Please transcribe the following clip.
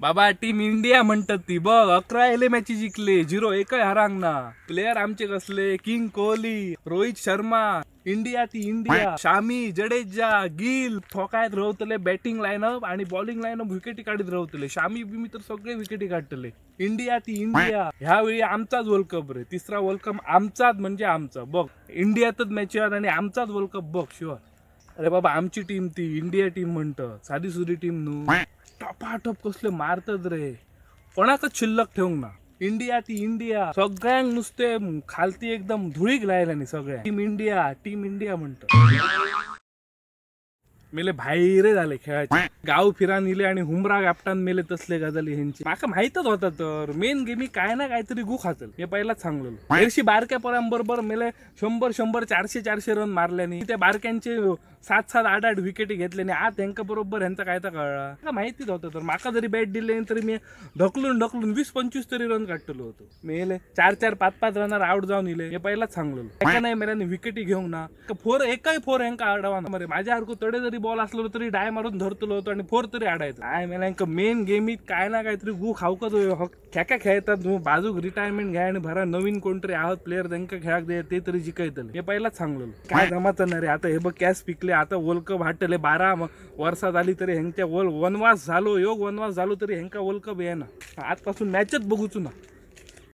बाबा team India म्हणतात ती बघ 11 मॅची जिंकले 0 एकही हरांग ना. प्लेयर आमचे कसले किंग कोहली, रोहित शर्मा. इंडिया ती इंडिया, शामी, जडेजा, गिल ठोकायत रवतले बॅटिंग लाईनअप आणि बॉलिंग लाईनअप विकेटी काढत रवतले. शामी बिमी तर सगळे विकेटी काढतले. इंडिया ती इंडिया. ह्यावेळी आमचाच वर्ल्ड कप रे, तिसरा वर्ल्ड कप आमचाच म्हणजे आमचा. बघ इंडियातच मॅच आणि आमचाच वर्ल्ड कप बघ शिवा. अरे बाबा आमची टीम ती इंडिया टीम म्हणतं, साधी सुधी टीम नू. टपाटप कसले मारतात रे, कोणाच शिल्लक ठेवून ना. इंडिया ती इंडिया, सगळ्यांक नुसते खालती एकदम धुळीक लायला नाही सगळ्या. टीम इंडिया म्हणतं. मेले भाईरे झाले खेळाचे. गाव फिरा नेले आणि हुमरा कॅप्टन मेले तसले गजाली ह्यांची. माका माहितच होता तर मेन गेमी काय ना काहीतरी गु खातल हे पहिलाच सांगलो. वर्षी बारक्या पोरांबरोबर मेले 100 400 रन मारल्याने. त्या बारक्यांचे 7 8 8 विकेटी घेतल्याने आज त्यांच्या बरोबर ह्यांचा काय तर कळला माहितीच होतं. तर माका जरी बॅट दिले तरी मी ढकलून 20-25 तरी रन काढलो होतो. मेले 4 5 5 रनर आउट जाऊन इले हे पहिलाच सांगलो. एका नाही मेल्याने विकेटी घेऊन ना एकही फोर ह्यांका आडावा ना. माझ्या हरकू तडे जरी बॉल असलो तरी डाय मारून धरतलो होतो आणि 4 तरी आडायचं. काय मेला मेन गेमीत काय ना काहीतरी गु खाऊकच खेळ्या खेळतात. बाजूक रिटायरमेंट घ्या आणि भरा नवीन कोणतरी आहोत प्लेअर त्यांना खेळाक दे ते तरी जिकायतले हे पहिलाच सांगलो. काय जमात नाही रे आता. हे बघ कॅश पिकले आता वर्ल्ड कप हाटले 12 वर्षात आली तरी ह्यांच्या वनवास झालो योग वनवास झालो तरी ह्यांका वर्ल्ड कप आहे ना. आजपासून मॅचच बघूच ना.